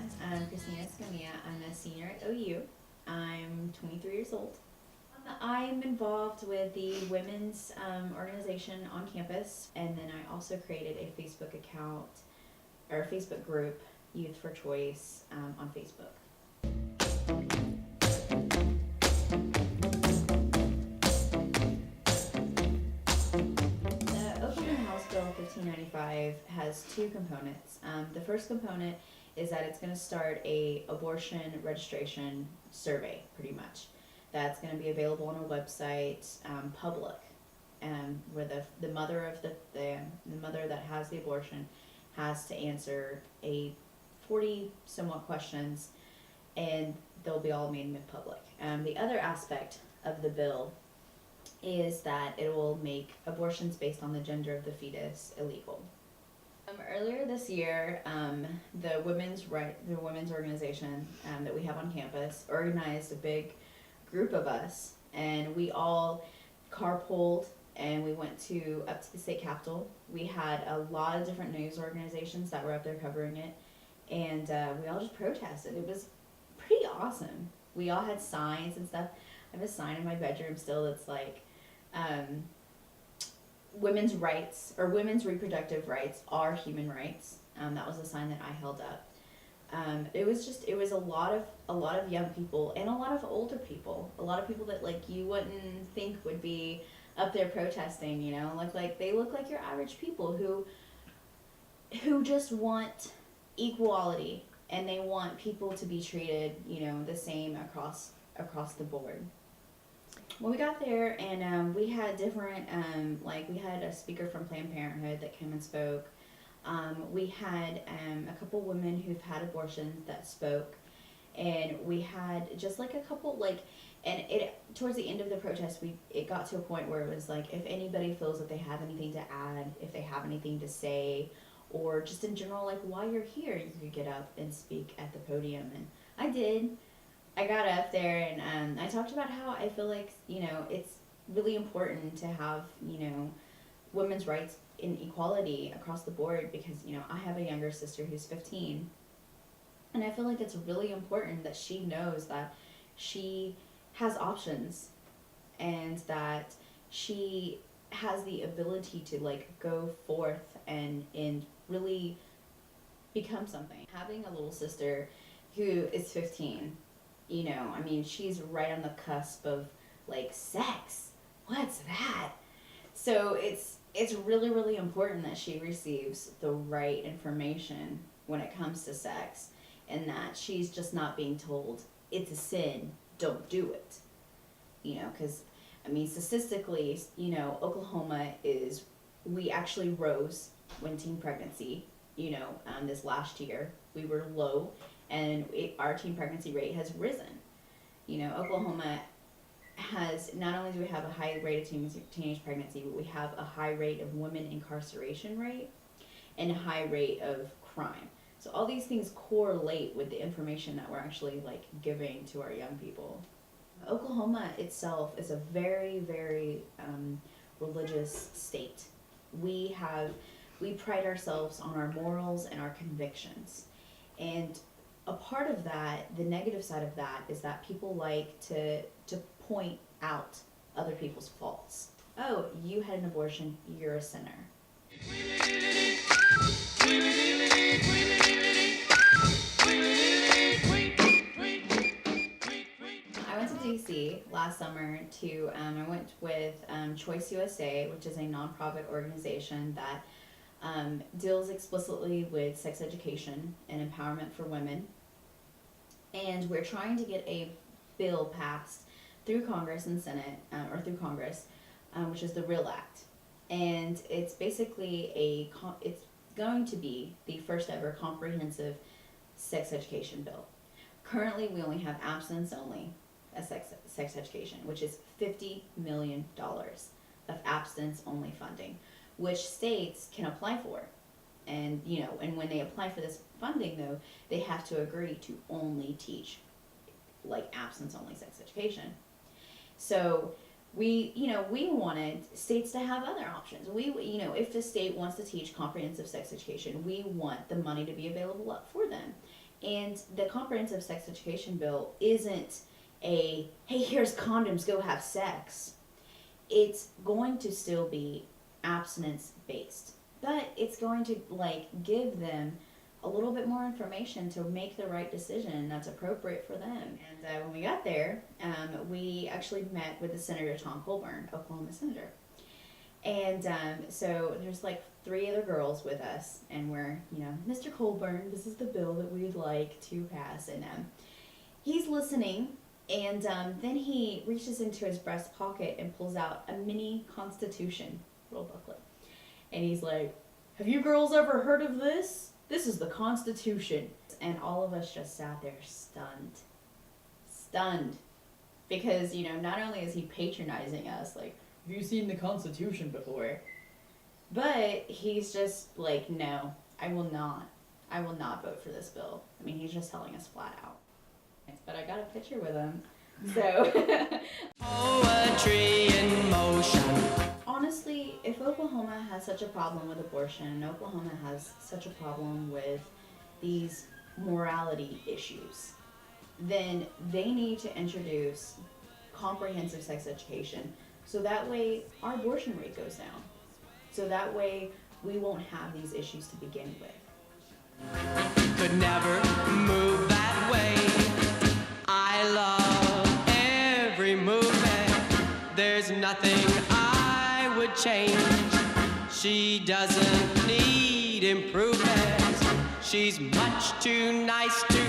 I'm Christina Escamilla. I'm a senior at OU. I'm 23 years old. I'm involved with the women's organization on campus, and then I also created a Facebook account or a Facebook group, Youth for Choice, on Facebook. The Oklahoma House Bill 1595 has two components. The first component is that it's going to start a abortion registration survey, pretty much. That's going to be available on a website, public, where the mother of the mother that has the abortion has to answer a 40 somewhat questions, and they'll be all made public. The other aspect of the bill is that it will make abortions based on the gender of the fetus illegal. Earlier this year, the women's organization that we have on campus organized a big group of us, and we all carpooled and we went up to the state capitol. We had a lot of different news organizations that were up there covering it, and we all just protested. It was pretty awesome. We all had signs and stuff. I have a sign in my bedroom still that's like, women's rights or women's reproductive rights are human rights. That was a sign that I held up. It was a lot of young people and a lot of older people, a lot of people that like you wouldn't think would be up there protesting, you know, they look like your average people who just want equality, and they want people to be treated, you know, the same across the board. Well, we got there, and we had different, we had a speaker from Planned Parenthood that came and spoke. We had a couple women who've had abortions that spoke, and we had just like a couple, and towards the end of the protest, it got to a point where it was like, if anybody feels that they have anything to add, if they have anything to say, or just in general, like, while you're here, you could get up and speak at the podium, and I did. I got up there and I talked about how I feel like, you know, it's really important to have, you know, women's rights and equality across the board, because, you know, I have a younger sister who's 15, and I feel like it's really important that she knows that she has options and that she has the ability to like go forth and really become something. Having a little sister who is 15, you know, I mean, she's right on the cusp of like sex. What's that? So it's really, really important that she receives the right information when it comes to sex, and that she's just not being told it's a sin, don't do it. You know, because I mean, statistically, you know, Oklahoma we actually rose when teen pregnancy, you know, this last year we were low, and our teen pregnancy rate has risen. You know, Oklahoma has, not only do we have a high rate of teenage pregnancy, but we have a high rate of women incarceration rate and a high rate of crime. So all these things correlate with the information that we're actually like giving to our young people. Oklahoma itself is a very, very religious state. We pride ourselves on our morals and our convictions. And a part of that, the negative side of that, is that people like to point out other people's faults. Oh, you had an abortion, you're a sinner. I went to DC last summer I went with Choice USA, which is a nonprofit organization that deals explicitly with sex education and empowerment for women. And we're trying to get a bill passed through Congress and Senate, or through Congress, which is the REAL Act. And it's basically it's going to be the first ever comprehensive sex education bill. Currently, we only have abstinence-only sex education, which is $50 million of abstinence-only funding, which states can apply for. And, you know, and when they apply for this funding, though, they have to agree to only teach, like, abstinence-only sex education. So we wanted states to have other options. If the state wants to teach comprehensive sex education, we want the money to be available up for them. And the comprehensive sex education bill isn't a, hey, here's condoms, go have sex. It's going to still be abstinence based, but it's going to like give them a little bit more information to make the right decision that's appropriate for them. And when we got there, we actually met with the Senator Tom Colburn, Oklahoma Senator. And so there's like 3 other girls with us, and we're, Mr. Colburn, this is the bill that we'd like to pass. And he's listening, and then he reaches into his breast pocket and pulls out a mini Constitution little booklet. And he's like, have you girls ever heard of this? This is the Constitution. And all of us just sat there stunned. Because, not only is he patronizing us, like, have you seen the Constitution before? But he's just like, no, I will not vote for this bill. I mean, he's just telling us flat out. But I got a picture with him, so. Poetry in motion. Honestly, if Oklahoma has such a problem with abortion, and Oklahoma has such a problem with these morality issues, then they need to introduce comprehensive sex education. So that way our abortion rate goes down. So that way we won't have these issues to begin with. Could never move that way. I love every movement. There's nothing I would change. She doesn't need improvement. She's much too nice to